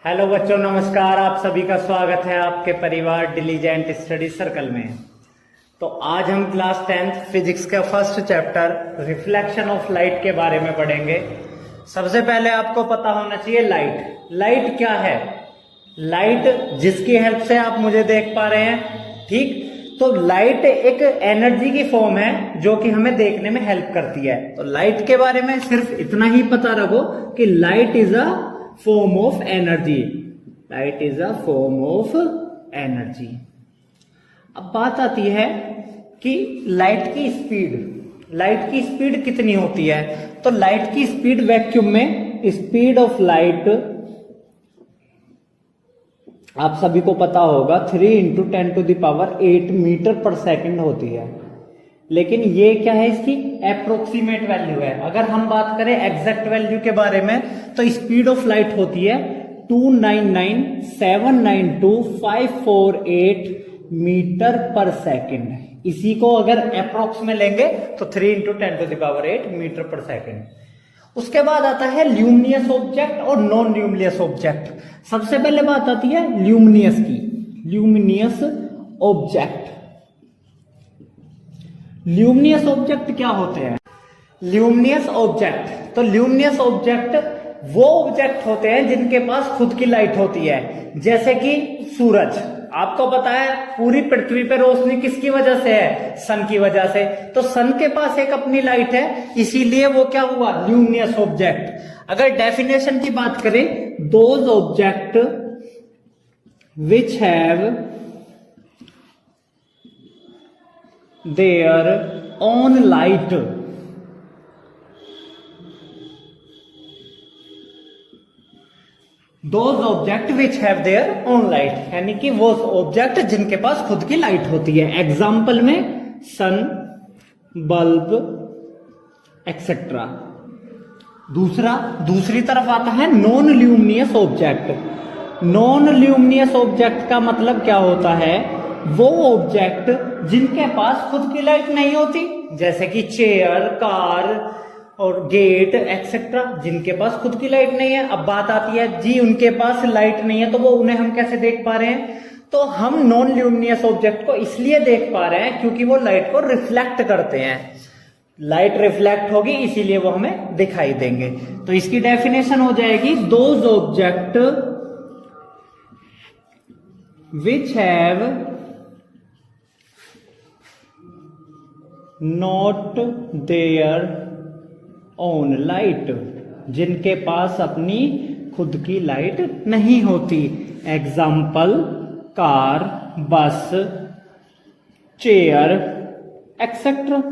Hello बच्चों, नमस्कार। आप सभी का स्वागत है आपके परिवार डिलीजेंट स्टडी सर्कल में। तो आज हम क्लास 10th फिजिक्स का first chapter reflection of light के बारे में पढ़ेंगे। सबसे पहले आपको पता होना चाहिए लाइट क्या है। लाइट जिसकी हेल्प से आप मुझे देख पा रहे हैं, ठीक। तो लाइट एक एनर्जी की फॉर्म है जो कि हमें देखने में हेल्प करती है। तो लाइट के बारे में सिर्फ इतना ही पता रखो कि light is a form of energy. Light is a form of energy. अब बात आती है कि लाइट की स्पीड कितनी होती है। तो लाइट की स्पीड वैक्यूम में स्पीड ऑफ लाइट आप सभी को पता होगा 3 × 10⁸ मीटर पर सेकंड होती है। लेकिन ये क्या है, इसकी अप्रोक्सीमेट वैल्यू है। अगर हम बात करें एग्जैक्ट वैल्यू के बारे में तो स्पीड ऑफ लाइट होती है 299,792,548 मीटर पर सेकंड। इसी को अगर अप्रोक्स में लेंगे तो 3 × 10⁸ मीटर पर सेकंड। उसके बाद आता है ल्यूमिनियस ऑब्जेक्ट और नॉन ल्यूमिनियस ऑब्जेक्ट। सबसे पहले बात आती है ल्यूमिनियस की। ल्यूमिनियस ऑब्जेक्ट क्या होते हैं? ल्यूमिनियस ऑब्जेक्ट वो ऑब्जेक्ट होते हैं जिनके पास खुद की लाइट होती है। जैसे कि सूरज, आपको पता है पूरी पृथ्वी पर रोशनी किसकी वजह से है? सन की वजह से। तो सन के पास एक अपनी लाइट है, इसीलिए वो क्या हुआ? Luminous object. अगर डेफिनेशन की बात करें, those object which have their own light those object which have their own light, यानी कि वो ऑब्जेक्ट जिनके पास खुद की लाइट होती है। एग्जाम्पल में सन, बल्ब एक्सेट्रा। दूसरी तरफ आता है non luminous object. Non luminous object का मतलब क्या होता है? वो ऑब्जेक्ट जिनके पास खुद की लाइट नहीं होती, जैसे कि चेयर, कार और गेट एक्सेट्रा, जिनके पास खुद की लाइट नहीं है। अब बात आती है जी उनके पास लाइट नहीं है, तो वो उन्हें हम कैसे देख पा रहे हैं? तो हम नॉन ल्यूमिनियस ऑब्जेक्ट को इसलिए देख पा रहे हैं क्योंकि वो लाइट को रिफ्लेक्ट करते हैं। लाइट रिफ्लेक्ट होगी इसीलिए वो हमें दिखाई देंगे। तो इसकी डेफिनेशन हो जाएगी those object which have not their own light, जिनके पास अपनी खुद की लाइट नहीं होती। एग्जाम्पल कार, बस, चेयर एक्सेट्रा।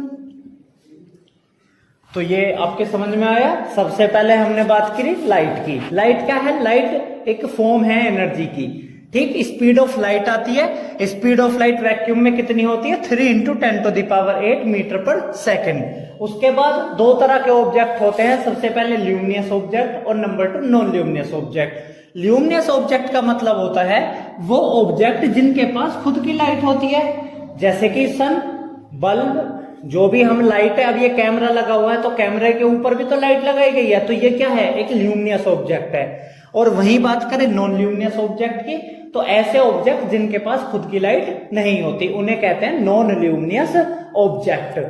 तो ये आपके समझ में आया। सबसे पहले हमने बात करी लाइट की। लाइट क्या है? लाइट एक फॉर्म है एनर्जी की, ठीक। स्पीड ऑफ लाइट आती है। स्पीड ऑफ लाइट वैक्यूम में कितनी होती है? 3 × 10⁸ मीटर पर सेकंड। उसके बाद दो तरह के ऑब्जेक्ट होते हैं। सबसे पहले ल्यूमिनियस ऑब्जेक्ट और number 2 non luminous object. Luminous object का मतलब होता है वो ऑब्जेक्ट जिनके पास खुद की लाइट होती है, जैसे कि सन, बल्ब, जो भी हम लाइट है। अब ये कैमरा लगा हुआ है तो कैमरे के ऊपर भी तो लाइट लगाई गई है, तो ये क्या है? एक ल्यूमिनियस ऑब्जेक्ट है। और वहीं बात करें नॉन ल्यूमिनियस ऑब्जेक्ट की, तो ऐसे ऑब्जेक्ट जिनके पास खुद की लाइट नहीं होती उन्हें कहते हैं नॉन ल्यूमिनियस ऑब्जेक्ट,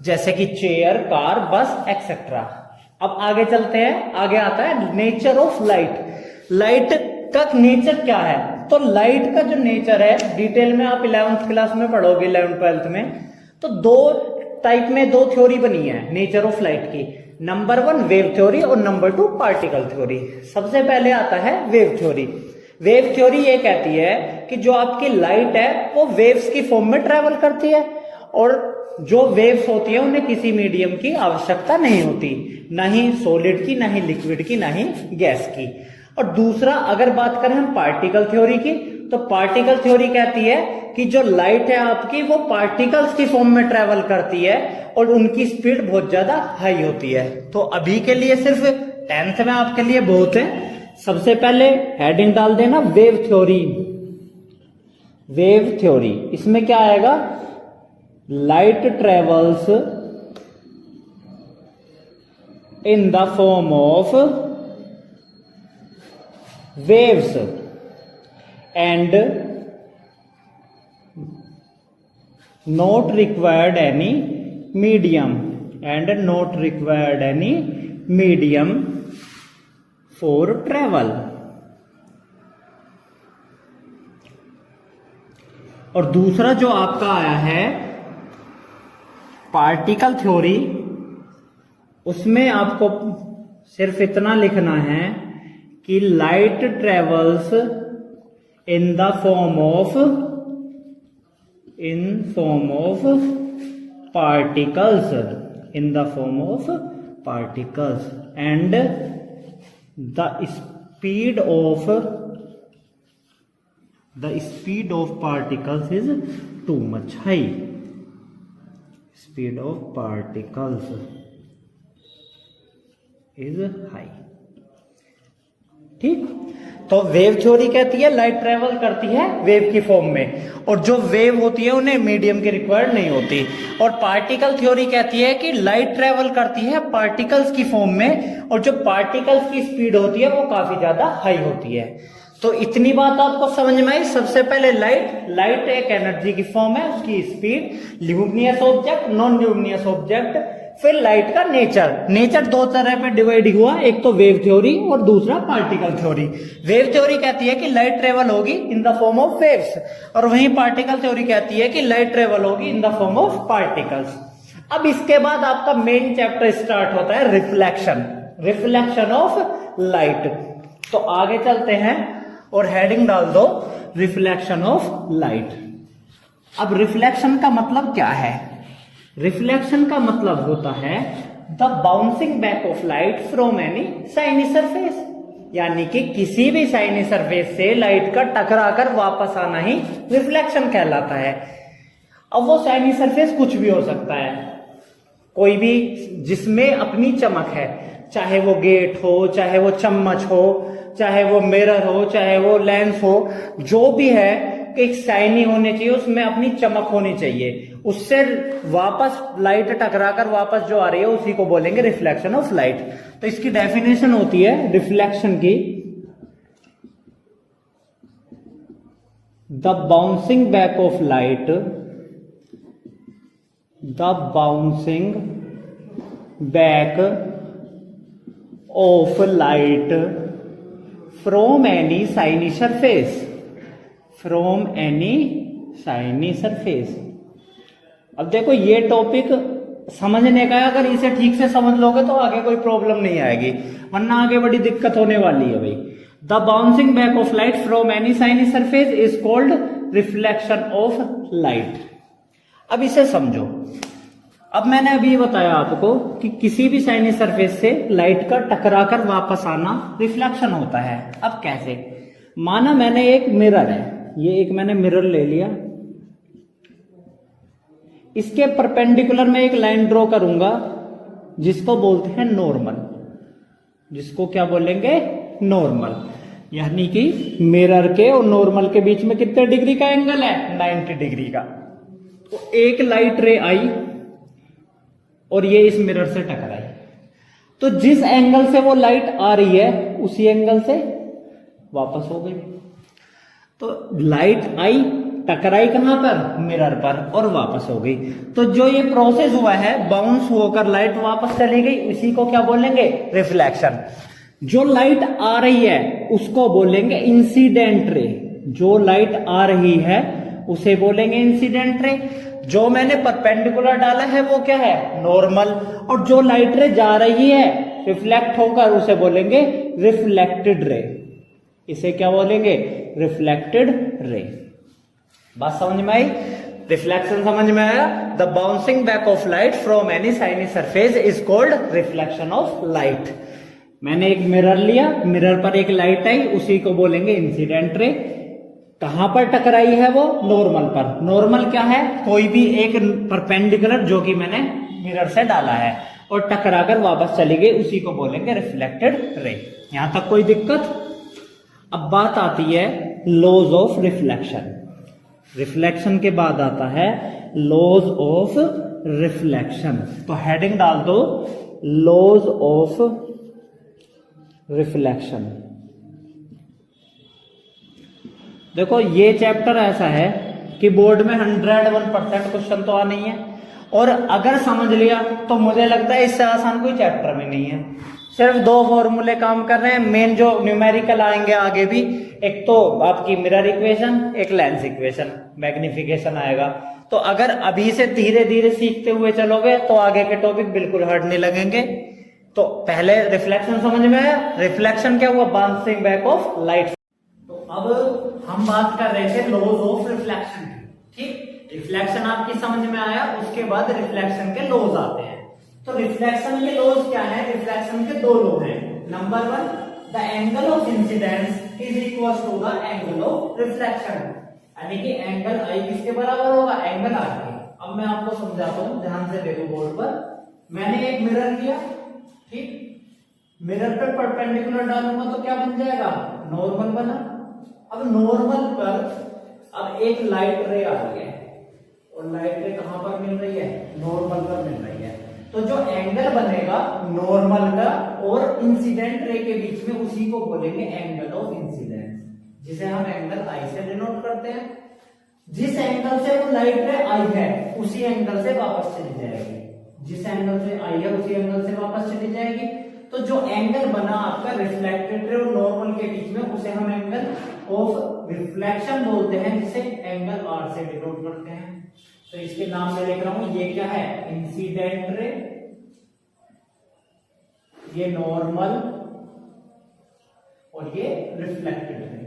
जैसे कि चेयर, कार, बस एक्सेट्रा। अब आगे चलते हैं। आगे आता है नेचर ऑफ लाइट। लाइट का नेचर क्या है? तो लाइट का जो नेचर है डिटेल में आप 11th क्लास में पढ़ोगे, 11th 12th में। तो दो टाइप में दो थ्योरी बनी है नेचर ऑफ लाइट की। नंबर 1 वेव थ्योरी और नंबर 2 पार्टिकल थ्योरी। सबसे पहले आता है वेव थ्योरी। वेव थ्योरी ये कहती है कि जो आपकी लाइट है वो वेव्स की फॉर्म में ट्रेवल करती है, और जो वेव्स होती है उन्हें किसी मीडियम की आवश्यकता नहीं होती, ना ही सॉलिड की, ना ही लिक्विड की, ना ही गैस की। और दूसरा अगर बात करें हम पार्टिकल थ्योरी की, तो पार्टिकल थ्योरी कहती है कि जो लाइट है आपकी वो पार्टिकल्स की फॉर्म में ट्रेवल करती है और उनकी स्पीड बहुत ज्यादा हाई होती है। तो अभी के लिए सिर्फ 10th में आपके लिए बहुत है। सबसे पहले हेडिंग डाल देना वेव थ्योरी। वेव थ्योरी, इसमें क्या आएगा? Light travels in the form of waves and not required any medium for travel. और दूसरा जो आपका आया है पार्टिकल थ्योरी, उसमें आपको सिर्फ इतना लिखना है कि light travels in the form of particles and the speed of particles is too much high. Speed of particles is high. ठीक, तो वेव थ्योरी कहती है लाइट ट्रेवल करती है वेव की फॉर्म में, और जो वेव होती है उन्हें मीडियम की रिक्वायर्ड नहीं होती। और पार्टिकल थ्योरी कहती है कि लाइट ट्रेवल करती है पार्टिकल्स की फॉर्म में, और जो पार्टिकल्स की स्पीड होती है वो काफी ज्यादा हाई होती है। तो इतनी बात आपको समझ में आई। सबसे पहले लाइट एक एनर्जी की फॉर्म है, उसकी speed, luminous object, non luminous object, फिर लाइट का नेचर दो तरह पे डिवाइड हुआ, एक तो वेव थ्योरी और दूसरा पार्टिकल थ्योरी। वेव थ्योरी कहती है कि लाइट ट्रेवल होगी in the form of waves, और वहीं पार्टिकल थ्योरी कहती है कि लाइट ट्रेवल होगी in the form of particles. अब इसके बाद आपका मेन चैप्टर स्टार्ट होता है रिफ्लेक्शन ऑफ लाइट। तो आगे चलते हैं और हेडिंग डाल दो रिफ्लेक्शन ऑफ लाइट। अब रिफ्लेक्शन का मतलब क्या है? रिफ्लेक्शन का मतलब होता है the bouncing back of light from any shiny surface, यानी कि किसी भी शाइनी सरफेस से लाइट का टकराकर वापस आना ही रिफ्लेक्शन कहलाता है। अब वो शाइनी सरफेस कुछ भी हो सकता है, कोई भी जिसमें अपनी चमक है, चाहे वो गेट हो, चाहे वो चम्मच हो, चाहे वो मिरर हो, चाहे वो लेंस हो, जो भी है एक शाइनी होने चाहिए, उसमें अपनी चमक होनी चाहिए, उससे वापस लाइट टकराकर वापस जो आ रही है उसी को बोलेंगे रिफ्लेक्शन ऑफ लाइट। तो इसकी डेफिनेशन होती है रिफ्लेक्शन की, the bouncing back of light, the bouncing back of light from any shiny surface, from any shiny surface. अब देखो ये टॉपिक समझने का है, अगर इसे ठीक से समझ लोगे तो आगे कोई प्रॉब्लम नहीं आएगी, वरना आगे बड़ी दिक्कत होने वाली है भाई। The bouncing back of light from any shiny surface is called reflection of light. अब इसे समझो। अब मैंने अभी बताया आपको कि किसी भी शाइनी सरफेस से लाइट का टकराकर वापस आना रिफ्लेक्शन होता है। अब कैसे? माना मैंने एक मिरर है, ये एक मैंने मिरर ले लिया, इसके परपेंडिकुलर में एक लाइन ड्रॉ करूंगा जिसको बोलते हैं नॉर्मल, जिसको क्या बोलेंगे? नॉर्मल। यानी कि मिरर के और नॉर्मल के बीच में कितने डिग्री का एंगल है? 90 डिग्री का। तो एक लाइट रे आई और ये इस मिरर से टकराई, तो जिस एंगल से वो लाइट आ रही है उसी एंगल से वापस हो गई। तो लाइट आई, टकराई कहां पर? मिरर पर, और वापस हो गई। तो जो ये प्रोसेस हुआ है, बाउंस होकर लाइट वापस चली गई, उसी को क्या बोलेंगे? रिफ्लेक्शन। जो लाइट आ रही है उसको बोलेंगे इंसिडेंट रे, जो लाइट आ रही है उसे बोलेंगे इंसिडेंट रे। जो मैंने परपेंडिकुलर डाला है वो क्या है? नॉर्मल। और जो लाइट रे जा रही है रिफ्लेक्ट होकर, उसे बोलेंगे रिफ्लेक्टेड रे। इसे क्या बोलेंगे? Reflected ray. बात समझ में आई? रिफ्लेक्शन समझ में आया? The bouncing back of light from any shiny surface is called reflection of light. मैंने एक मिरर लिया, मिरर पर एक लाइट आई, उसी को बोलेंगे इंसिडेंट रे। कहां पर टकराई है वो? नॉर्मल पर। नॉर्मल क्या है? कोई भी एक परपेंडिकुलर जो कि मैंने मिरर से डाला है और टकराकर वापस चली गई, उसी को बोलेंगे रिफ्लेक्टेड रे। यहां तक कोई दिक्कत? अब बात आती है लॉज ऑफ रिफ्लेक्शन। रिफ्लेक्शन के बाद आता है लॉज ऑफ रिफ्लेक्शन। तो हेडिंग डाल दो लॉज ऑफ रिफ्लेक्शन। देखो ये चैप्टर ऐसा है कि बोर्ड में 101% क्वेश्चन तो आ नहीं है, और अगर समझ लिया तो मुझे लगता है इससे आसान कोई चैप्टर में नहीं है। सिर्फ दो फॉर्मूले काम कर रहे हैं, मेन जो न्यूमेरिकल आएंगे आगे भी, एक तो आपकी मिरर इक्वेशन, एक लेंस इक्वेशन, मैग्निफिकेशन आएगा। तो अगर अभी से धीरे धीरे सीखते हुए चलोगे तो आगे के टॉपिक बिल्कुल हार्ड नहीं लगेंगे। तो पहले रिफ्लेक्शन समझ में आया। रिफ्लेक्शन क्या हुआ? Bouncing back of light. तो अब हम बात कर रहे थे लॉज ऑफ रिफ्लेक्शन की, ठीक। रिफ्लेक्शन आपकी समझ में आया, उसके बाद रिफ्लेक्शन के लॉज आते हैं। तो रिफ्लेक्शन के लॉज क्या है? रिफ्लेक्शन के दो लॉ हैं। Number 1, the angle of incidence is equal to the angle of reflection, यानी कि एंगल आई किसके बराबर होगा? एंगल आर के। अब मैं आपको समझाता हूं, ध्यान से देखो बोर्ड पर। मैंने एक मिरर लिया, ठीक। मिरर पे परपेंडिकुलर डालूंगा तो क्या बन जाएगा? नॉर्मल बना। अब नॉर्मल पर अब एक लाइट रे आ रही है, और लाइट रे कहां पर मिल रही है? नॉर्मल पर मिल रही है। तो जो एंगल बनेगा नॉर्मल का और इंसिडेंट रे के बीच में, उसी को बोलेंगे एंगल ऑफ इंसिडेंस, जिसे हम एंगल आई से डिनोट करते हैं। जिस एंगल से वो लाइट रे आई है उसी एंगल से वापस चली जाएगी, जिस एंगल से आई है उसी एंगल से वापस चली जाएगी। तो जो एंगल बना आपका रिफ्लेक्टेड रे और नॉर्मल के बीच में, उसे हम एंगल ऑफ रिफ्लेक्शन बोलते हैं, जिसे एंगल आर से डिनोट करते हैं। तो इसके नाम में लिख रहा हूं, ये क्या है? इंसिडेंट रे, ये नॉर्मल, और ये रिफ्लेक्टेड रे।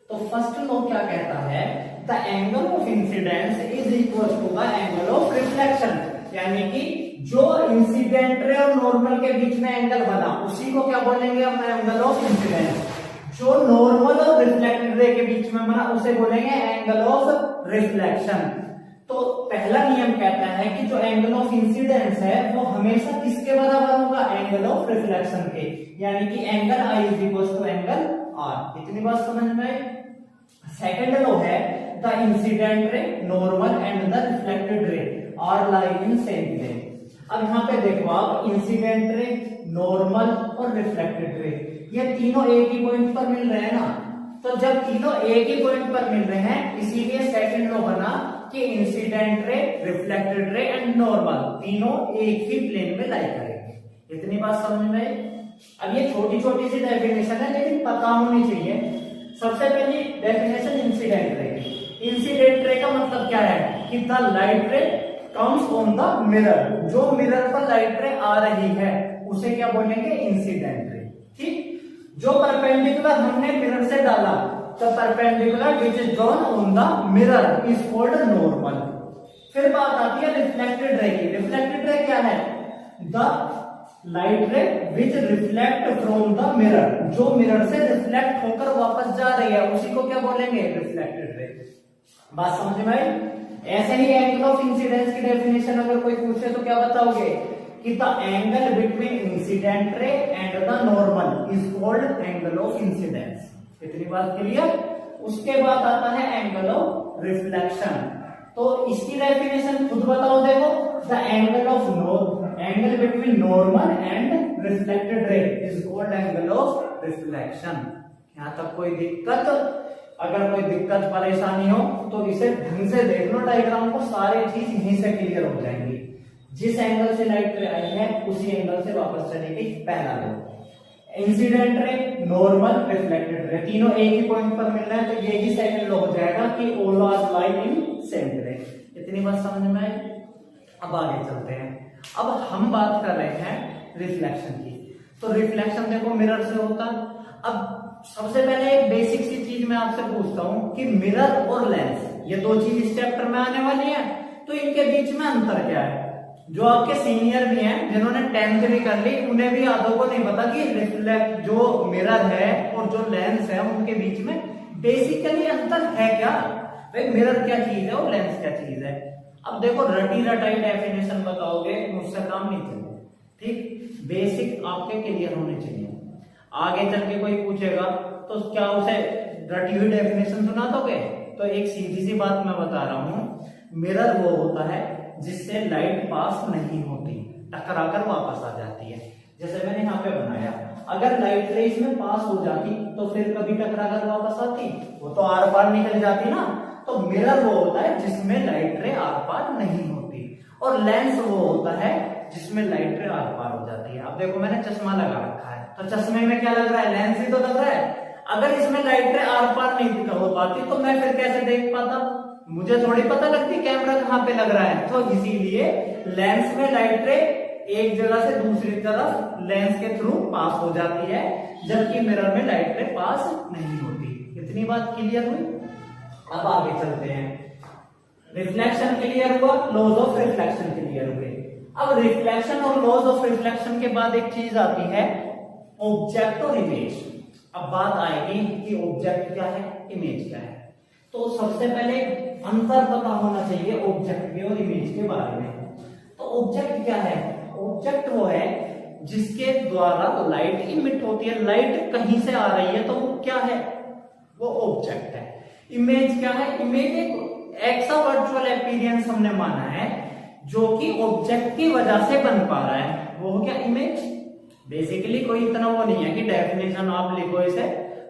तो फर्स्ट लॉ क्या कहता है? The angle of incidence is equal to the angle of reflection, यानी कि जो इंसिडेंट रे और नॉर्मल के बीच में एंगल बना उसी को क्या बोलेंगे हम? Angle of incidence. जो नॉर्मल और रिफ्लेक्टेड रे के बीच में बना उसे बोलेंगे एंगल ऑफ रिफ्लेक्शन। तो पहला नियम कहता है कि जो एंगल ऑफ इंसिडेंस है वो हमेशा किसके बराबर होगा? एंगल ऑफ रिफ्लेक्शन के, यानी कि angle I is equal to angle R. इतनी बात समझ में आई। सेकंड लॉ है the incident ray, normal and the reflected ray are lying in same plane. अब यहाँ पे देखो आप, इंसिडेंट रे, नॉर्मल और रिफ्लेक्टेड रे, ये तीनों एक ही पॉइंट पर मिल रहे हैं ना। तो जब तीनों एक ही पॉइंट पर मिल रहे हैं, इसीलिए सेकंड लॉ बना कि incident ray, reflected ray and normal तीनों एक ही प्लेन में लाई करेंगे। इतनी बात समझ में आई। अब ये छोटी छोटी सी डेफिनेशन है, लेकिन पता होनी चाहिए। सबसे पहली डेफिनेशन इंसिडेंट रे की। इंसिडेंट रे का मतलब क्या है? कि द लाइट रे कम्स ऑन द मिरर, जो मिरर पर लाइट रे आ रही है उसे क्या बोलेंगे? इंसिडेंट रे, ठीक। जो परपेंडिकुलर हमने मिरर से डाला, तो perpendicular which is drawn on the mirror is called normal. फिर बात आती है रिफ्लेक्टेड रे की। रिफ्लेक्टेड रे क्या है? द लाइट रे विच रिफ्लेक्ट फ्रॉम द मिरर, जो मिरर से रिफ्लेक्ट होकर वापस जा रही है उसी को क्या बोलेंगे? Reflected ray. बात समझ में आई। ऐसे ही एंगल ऑफ इंसिडेंस की डेफिनेशन अगर कोई पूछे तो क्या बताओगे? कि the angle between incident ray and the normal is called angle of incidence. इतनी बात क्लियर। उसके बाद आता है एंगल ऑफ रिफ्लेक्शन। तो इसकी डेफिनेशन खुद बताओ, देखो। The angle of angle between normal and reflected ray is called angle of reflection. यहां तक कोई दिक्कत? अगर कोई दिक्कत परेशानी हो तो इसे ढंग से देख लो डायग्राम को, सारी चीज यहीं से क्लियर हो जाएंगी। जिस एंगल से लाइट रे आई है उसी एंगल से वापस चलेगी। पहला law incident ray, normal, reflected ray तीनों एक ही पॉइंट पर मिल रहे हैं, तो ये ही सेकंड लॉ हो जाएगा कि all are lying in same plane. इतनी बात समझ में आई। अब आगे चलते हैं। अब हम बात कर रहे हैं रिफ्लेक्शन की। तो रिफ्लेक्शन देखो मिरर से होता। अब सबसे पहले एक बेसिक सी चीज मैं आपसे पूछता हूं कि मिरर और लेंस, ये दो चीज इस चैप्टर में आने वाली है, तो इनके बीच में अंतर क्या है? जो आपके सीनियर भी हैं, जिन्होंने 10th भी कर ली, उन्हें भी आधों को नहीं पता कि रिफ्लेक्ट जो मिरर है और जो लेंस है उनके बीच में बेसिकली अंतर है क्या। भाई मिरर क्या चीज है और लेंस क्या चीज है। अब देखो रटी रटाई डेफिनेशन बताओगे मुझसे काम नहीं चलेगा, ठीक। बेसिक आपके क्लियर होने चाहिए। आगे चल के कोई पूछेगा तो क्या उसे रटी हुई डेफिनेशन सुना दोगे? तो एक सीधी सी बात मैं बता रहा हूं, मिरर वो होता है जिससे लाइट पास नहीं होती, टकराकर वापस आ जाती है। जैसे मैंने यहाँ पे बनाया, अगर लाइट रे इसमें पास हो जाती तो फिर कभी टकरा कर वापस आती, वो तो आर पार निकल जाती ना। तो मिरर वो होता है जिसमें लाइट रे आर पार नहीं होती, और लेंस वो होता है जिसमें लाइट रे आर पार हो जाती है। अब देखो मैंने चश्मा लगा रखा है, तो चश्मे में क्या लग रहा है, लेंस ही तो लग रहा है। अगर इसमें लाइट रे आर पार नहीं हो पाती तो मैं फिर कैसे देख पाता, मुझे थोड़ी पता लगती कैमरा कहाँ पे लग रहा है। तो इसीलिए लेंस में लाइट रे एक जगह से दूसरी तरफ लेंस के थ्रू पास हो जाती है, जबकि मिरर में लाइट रे पास नहीं होती। इतनी बात क्लियर हुई। अब आगे चलते हैं। रिफ्लेक्शन क्लियर हुआ, लॉज ऑफ रिफ्लेक्शन क्लियर हुए। अब रिफ्लेक्शन और लॉज ऑफ रिफ्लेक्शन के बाद एक चीज आती है ऑब्जेक्ट और इमेज। अब बात आएगी कि ऑब्जेक्ट क्या है, इमेज क्या है। तो सबसे पहले अंतर पता होना चाहिए ऑब्जेक्ट के और इमेज के बारे में। तो ऑब्जेक्ट क्या है, ऑब्जेक्ट वो है जिसके द्वारा लाइट इमिट होती है, लाइट कहीं से आ रही है तो वो क्या है, वो ऑब्जेक्ट है। इमेज क्या है, इमेज एक ऐसा वर्चुअल अपीयरेंस हमने माना है जो कि ऑब्जेक्ट की वजह से बन पा रहा है, वो हो क्या इमेज। बेसिकली कोई इतना वो नहीं है कि डेफिनेशन आप लिखो, इसे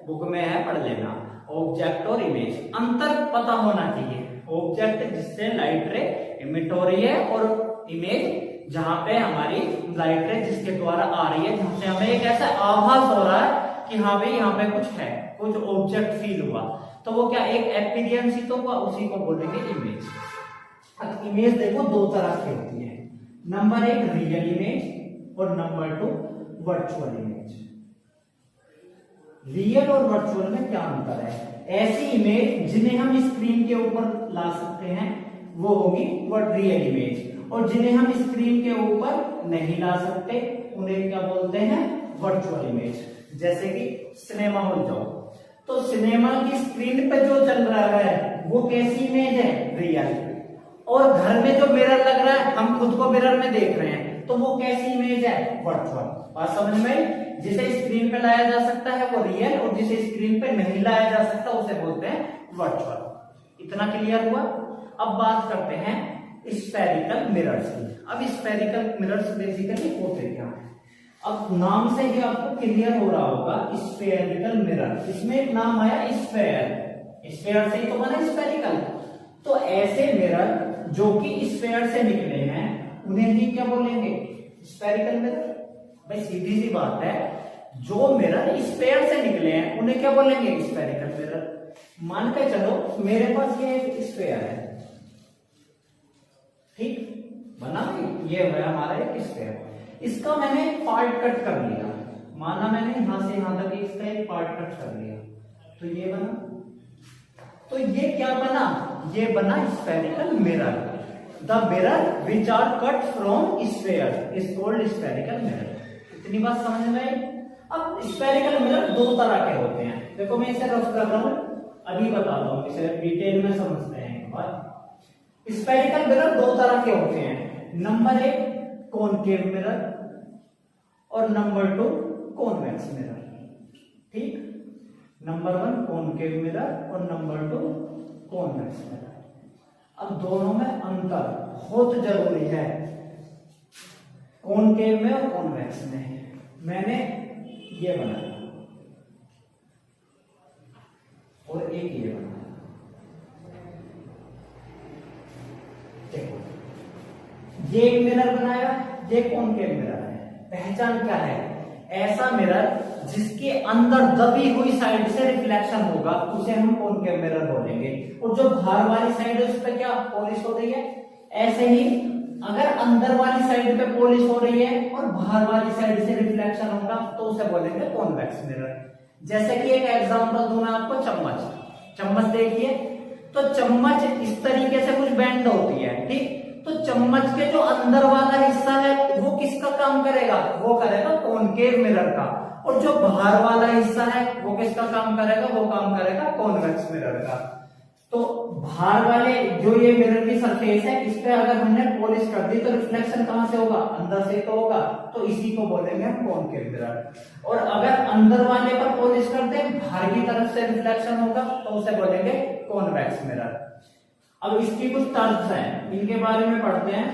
बुक में है पढ़ लेना। ऑब्जेक्ट और इमेज अंतर पता होना चाहिए। ऑब्जेक्ट जिससे लाइट रे इमिट हो रही है, और इमेज जहां पे हमारी लाइट रे जिसके द्वारा आ रही है, जहां से हमें एक ऐसा आभास हो रहा है कि हाँ भाई यहाँ पे कुछ है, कुछ ऑब्जेक्ट फील हुआ, तो वो क्या एक अपीयरेंस ही तो हुआ, उसी को बोलेंगे इमेज। अब इमेज देखो दो तरह की होती है, नंबर एक रियल इमेज और number two virtual image. Real और वर्चुअल में क्या अंतर है, ऐसी इमेज जिन्हें हम स्क्रीन के ऊपर ला सकते हैं वो होगी रियल इमेज, और जिन्हें हम स्क्रीन के ऊपर नहीं ला सकते उन्हें क्या बोलते हैं, वर्चुअल इमेज। जैसे कि सिनेमा हॉल जाओ तो सिनेमा की स्क्रीन पे जो चल रहा है वो कैसी इमेज है, रियल। और घर में जो मिरर लग रहा है, हम खुद को मिरर में देख रहे हैं, तो वो कैसी इमेज है, वर्चुअल। बात समझ में आई। जिसे स्क्रीन पे लाया जा सकता है वो रियल, और जिसे स्क्रीन पे नहीं लाया जा सकता उसे बोलते हैं वर्चुअल। इतना क्लियर हुआ। अब बात करते हैं स्फेरिकल मिरर्स की। अब स्फेरिकल मिरर्स बेसिकली होते क्या है, अब नाम से ही आपको क्लियर हो रहा होगा, स्फेरिकल मिरर। इसमें एक नाम आया स्फेयर, स्फेयर से ही तो बना स्फेरिकल। तो ऐसे मिरर जो कि स्फेयर से निकले हैं उन्हें ही क्या बोलेंगे, स्फेरिकल मिरर। भाई सीधी सी बात है, जो मिरर स्फेयर से निकले हैं उन्हें क्या बोलेंगे, स्फेरिकल मिरर। मान के चलो मेरे पास ये एक स्फेयर है, ठीक बना, ये है हमारा एक स्फेयर। इसका मैंने पार्ट कट कर लिया, माना मैंने यहां से यहां तक इसका एक पार्ट कट कर लिया, तो ये बना। तो ये क्या बना, ये बना spherical mirror. The mirror which are cut from sphere is called spherical mirror. इतनी बात समझ में आई। अब स्फेरिकल मिरर दो तरह के होते हैं, देखो मैं इसे रफ कर रहा हूं, अभी बताता हूं, इसे डिटेल में समझते हैं एक बार। स्फेरिकल मिरर दो तरह के होते हैं, नंबर एक कॉनकेव मिरर और नंबर टू कॉन्वेक्स मिरर। ठीक, नंबर वन कॉनकेव मिरर और नंबर टू कॉन्वेक्स मिरर। अब दोनों में अंतर बहुत जरूरी है, कॉनकेव में और कॉन्वेक्स में। मैंने ये बनाया और एक ये बनाया, देखो ये एक मिरर बनाया, ये कॉनकेव मिरर है। पहचान क्या है, ऐसा मिरर जिसके अंदर दबी हुई साइड से रिफ्लेक्शन होगा उसे हम कॉनकेव मिरर बोलेंगे, और जो बाहर वाली साइड है उस पर क्या पॉलिश हो रही है। ऐसे ही अगर अंदर वाली साइड पे पॉलिश हो रही है और बाहर वाली साइड से रिफ्लेक्शन होगा तो उसे बोलेंगे कॉन्वेक्स मिरर। जैसे कि एक एग्जांपल दूं मैं आपको, चम्मच देखिए, तो चम्मच इस तरीके से कुछ बेंड होती है, ठीक। तो चम्मच के जो अंदर वाला हिस्सा है वो किसका काम करेगा, वो करेगा कॉनकेव मिरर का, और जो बाहर वाला हिस्सा है वो किसका काम करेगा, वो काम करेगा कॉन्वेक्स मिरर का। तो बाहर वाले जो ये मिरर की सरफेस है इस पे अगर हमने पॉलिश कर दी तो रिफ्लेक्शन कहां से होगा, अंदर से तो होगा, तो इसी को बोलेंगे हम कॉनकेव मिरर। और अगर अंदर वाले पर पॉलिश करते हैं बाहर की तरफ से रिफ्लेक्शन होगा तो उसे बोलेंगे कॉन्वेक्स मिरर। अब इसकी कुछ टर्म्स हैं, इनके बारे में पढ़ते हैं।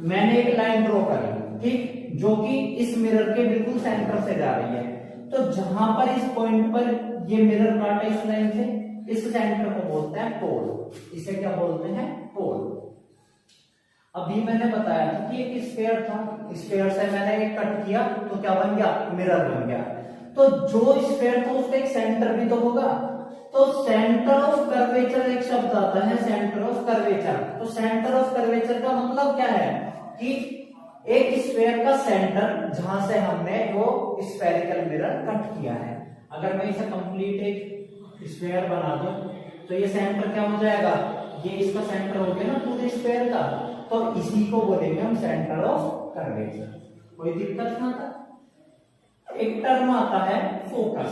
मैंने एक लाइन ड्रॉ करी, ठीक, जो कि इस मिरर के बिल्कुल सेंटर से जा रही है। तो जहां पर इस पॉइंट पर ये मिरर काटा इस लाइन से, इस सेंटर को बोलते हैं पोल। इसे क्या बोलते हैं? पोल। अभी मैंने बताया था कि एक स्फीयर था, स्फीयर से मैंने एक कट किया तो क्या बन गया? मिरर बन गया। तो जो स्फीयर था उसका एक सेंटर भी तो होगा। तो सेंटर ऑफ कर्वेचर एक शब्द आता है, सेंटर ऑफ कर्वेचर। तो सेंटर ऑफ कर्वेचर का मतलब क्या है कि एक स्फीयर का सेंटर जहां से हमने वो स्फेरिकल मिरर कट किया है। अगर मैं इसे कंप्लीट एक स्फीयर बना दूं तो ये सेंटर क्या हो जाएगा? ये इसका सेंटर हो गया ना पूरे स्फीयर का। तो इसी को बोलेंगे हम सेंटर ऑफ कर्वेचर। कोई दिक्कत ना था? एक टर्म आता है फोकस।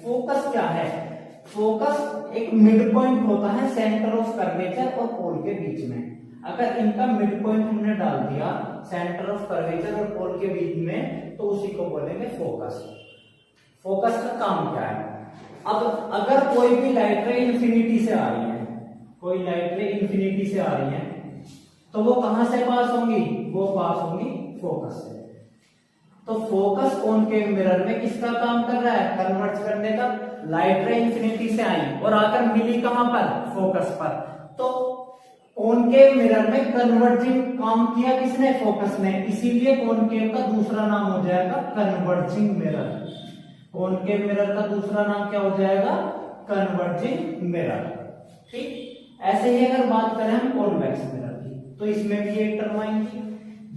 फोकस क्या है? फोकस एक मिड पॉइंट होता है सेंटर ऑफ कर्वेचर और पोल के बीच में। अगर इनका मिड पॉइंट हमने डाल दिया सेंटर ऑफ कर्वेचर और पोल के बीच में तो उसी को बोलेंगे फोकस। फोकस का काम क्या है? अब अगर कोई भी लाइट रे इंफिनिटी से आ रही है, कोई लाइट रे इंफिनिटी से आ रही है, तो वो कहां से पास होंगी? वो पास होंगी फोकस से। तो फोकस कॉनकेव मिरर में किसका काम कर रहा है? कन्वर्ट करने का। लाइट रे इंफिनिटी से आई और आकर मिली कहां पर? फोकस पर। तो कॉनकेव मिरर में कन्वर्जिंग काम किया किसने? फोकस ने। इसीलिए कॉनकेव का दूसरा नाम हो जाएगा कन्वर्जिंग मिरर। कॉनकेव मिरर का दूसरा नाम क्या हो जाएगा? Converging mirror. ठीक। ऐसे ही अगर बात करें हम कॉन्वेक्स मिरर की तो इसमें भी एक टर्म आएंगी।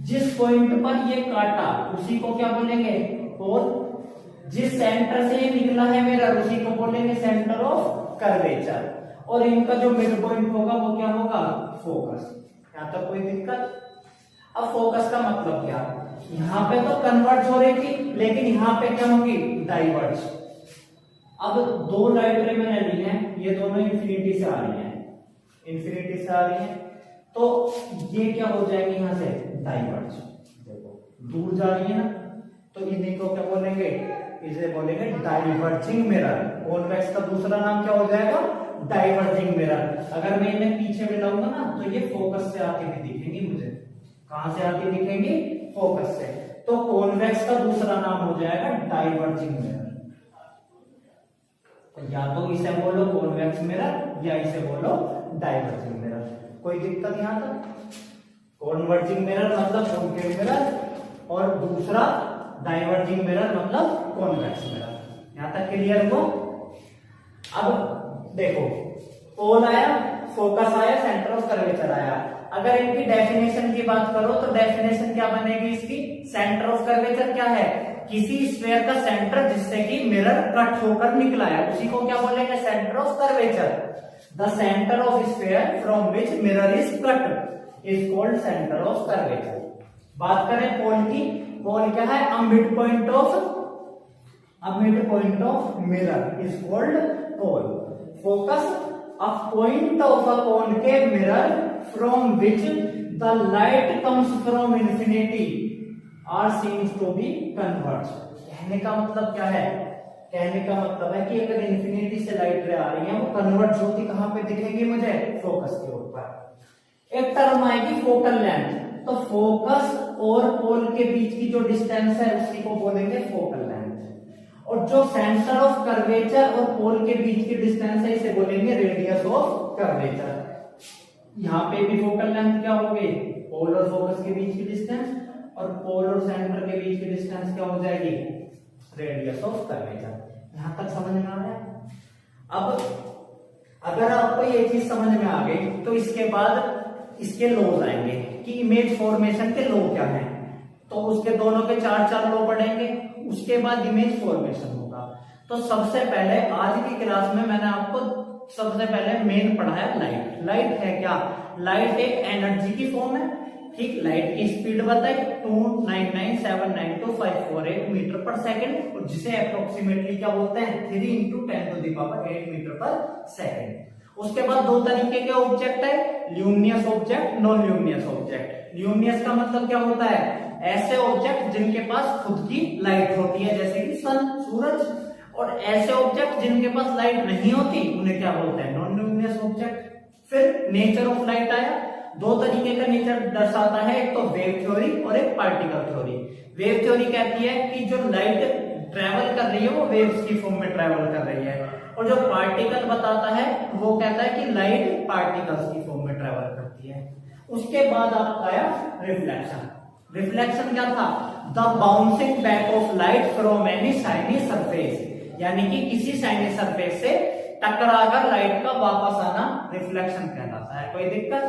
जिस पॉइंट पर ये काटा उसी को क्या बोलेंगे? पोल। जिस सेंटर से ये निकला है मिरर उसी को बोलेंगे सेंटर ऑफ कर्वेचर। और इनका जो मिड पॉइंट होगा वो क्या होगा? फोकस। यहां तक कोई दिक्कत? अब फोकस का मतलब क्या? यहां पे तो कन्वर्ज हो रही थी लेकिन यहां पे क्या होगी? डाइवर्ज। अब दो लाइट रे मैंने ली है, ये दोनों इंफिनिटी से आ रही है, इंफिनिटी से आ रही है। तो ये क्या हो जाएगी? यहां से डाइवर्ज। देखो दूर जा रही है ना, तो इन्हीं को क्या बोलेंगे? इसे बोलेंगे डाइवर्जिंग मिरर। कॉन्वेक्स का दूसरा नाम क्या हो जाएगा? Diverging mirror. अगर मैं इन्हें पीछे में लाऊंगा ना तो ये फोकस से आती हुई दिखेंगी मुझे। कहां से आती दिखेंगी? फोकस से। तो कॉन्वेक्स का दूसरा नाम हो जाएगा डाइवर्जिंग मिरर। या तो इसे बोलो कॉन्वेक्स मिरर या इसे बोलो डाइवर्जिंग मिरर। कोई दिक्कत यहां तक? कॉन्वर्जिंग मिरर मतलब कॉनकेव मिरर और दूसरा डाइवर्जिंग मिरर मतलब कॉन्वेक्स मिरर। यहां तक क्लियर हुआ? अब देखो पोल आया, फोकस आया, सेंटर ऑफ कर्वेचर आया। अगर इनकी डेफिनेशन की बात करो तो डेफिनेशन क्या बनेगी इसकी? सेंटर ऑफ कर्वेचर क्या है? किसी स्फीयर का सेंटर जिससे कि मिरर कट होकर निकला है उसी को क्या बोलेंगे? Centre of curvature. The centre of sphere from which mirror is cut is called centre of curvature. बात करें पोल की, पोल क्या है? A mid point of mirror is called pole. Focus a point of a concave mirror from which the light comes from infinity are seems to be converge. कहने का मतलब क्या है? कहने का मतलब है कि अगर इंफिनिटी से लाइट रे आ रही है वो कन्वर्ज होती कहां पे दिखेगी मुझे? फोकस के ऊपर। एक टर्म आएगी फोकल लेंथ। तो फोकस और पोल के बीच की जो डिस्टेंस है उसी को बोलेंगे फोकल लेंथ। और जो सेंटर ऑफ कर्वेचर और पोल के बीच की डिस्टेंस है इसे बोलेंगे रेडियस ऑफ कर्वेचर। यहां पे भी फोकल लेंथ क्या हो गई? पोल और फोकस के बीच की डिस्टेंस, और पोल और सेंटर के बीच की डिस्टेंस क्या हो जाएगी? Radius of curvature. यहां तक समझ में आ रहा है? अब अगर आपको ये चीज समझ में आ गई तो इसके बाद इसके लॉज आएंगे कि इमेज फॉर्मेशन के लॉ क्या है। तो उसके दोनों के चार लॉ पढ़ेंगे, उसके बाद इमेज फॉर्मेशन होगा। तो सबसे पहले आज की क्लास में मैंने आपको सबसे पहले मेन पढ़ाया लाइट। लाइट है क्या? लाइट एक एनर्जी की फॉर्म है। ठीक। लाइट की स्पीड बताई 299792548 मीटर पर सेकंड, और जिसे अप्रोक्सीमेटली क्या बोलते हैं? 3 × 10⁸ मीटर पर सेकंड। उसके बाद दो तरीके के ऑब्जेक्ट है, luminous object, non luminous object. Luminous का मतलब क्या होता है? ऐसे ऑब्जेक्ट जिनके पास खुद की लाइट होती है जैसे कि सन, सूरज। और ऐसे ऑब्जेक्ट जिनके पास लाइट नहीं होती उन्हें क्या बोलते हैं? Non luminous object. फिर नेचर ऑफ लाइट आया। दो तरीके का नेचर दर्शाता है, एक तो वेव थ्योरी और एक पार्टिकल थ्योरी। वेव थ्योरी कहती है कि जो लाइट ट्रेवल कर रही है वो वेव्स की फॉर्म में ट्रेवल कर रही है, और जो पार्टिकल बताता है वो कहता है कि लाइट पार्टिकल्स की फॉर्म में ट्रेवल करती है। उसके बाद आपका आया रिफ्लेक्शन। रिफ्लेक्शन क्या था? The bouncing back of light from any shiny surface, यानी कि किसी शाइनी सरफेस से टकराकर लाइट का वापस आना रिफ्लेक्शन कहलाता है। कोई दिक्कत?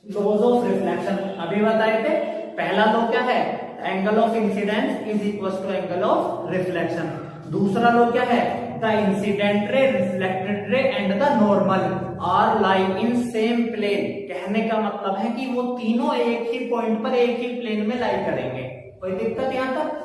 लॉज ऑफ रिफ्लेक्शन अभी बताए थे। पहला लॉ क्या है? Angle of incidence is equal to angle of reflection. दूसरा लॉ क्या है? The incident ray, reflected ray and the normal are lie in same plane. कहने का मतलब है कि वो तीनों एक ही पॉइंट पर एक ही प्लेन में लाई करेंगे। कोई दिक्कत यहां तक?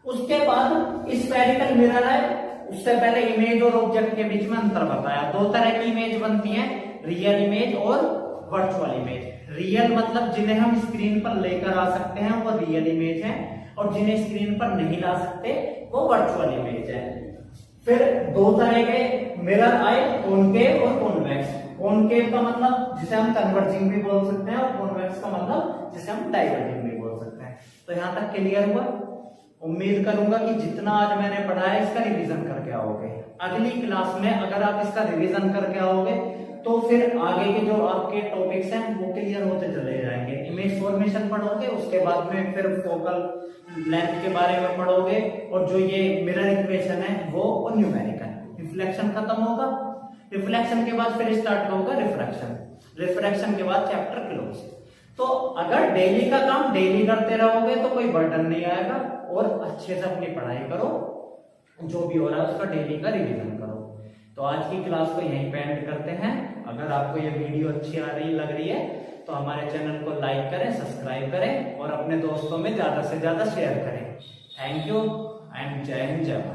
उसके बाद स्फेरिकल मिरर है। उससे पहले इमेज और ऑब्जेक्ट के बीच में अंतर बताया। दो तरह की इमेज बनती है, रियल इमेज और वर्चुअल इमेज। रियल मतलब जिन्हें हम स्क्रीन पर लेकर आ सकते हैं वो रियल इमेज है, और जिन्हें स्क्रीन पर नहीं ला सकते वो वर्चुअल इमेज है। फिर दो तरह के मिरर आए, कॉनकेव और कॉन्वेक्स। कॉनकेव का मतलब जिसे हम कन्वर्जिंग भी बोल सकते हैं, और कॉन्वेक्स का मतलब जिसे हम डाइवर्जिंग भी बोल सकते हैं। तो यहां तक क्लियर हुआ? उम्मीद करूंगा कि जितना आज मैंने पढ़ाया इसका रिवीजन करके आओगे। अगली क्लास में अगर आप इसका रिवीजन करके आओगे तो फिर आगे के जो आपके टॉपिक्स हैं वो क्लियर होते चले जाएंगे। इमेज फॉर्मेशन पढ़ोगे, उसके बाद में फिर फोकल लेंथ के बारे में पढ़ोगे, और जो ये मिरर इक्वेशन है वो और न्यूमेरिकल। रिफ्लेक्शन खत्म होगा, रिफ्लेक्शन के बाद फिर स्टार्ट होगा रिफ्रैक्शन। रिफ्रैक्शन के बाद चैप्टर क्लोज। तो अगर डेली का काम डेली करते रहोगे तो कोई बर्डन नहीं आएगा, और अच्छे से अपनी पढ़ाई करो, जो भी हो रहा है उसका डेली का रिवीजन करो। तो आज की क्लास को यहीं पे एंड करते हैं। अगर आपको ये वीडियो अच्छी आ रही लग रही है तो हमारे चैनल को लाइक करें, सब्सक्राइब करें, और अपने दोस्तों में ज्यादा से ज्यादा शेयर करें। थैंक यू एंड जय हिंद, जय भारत।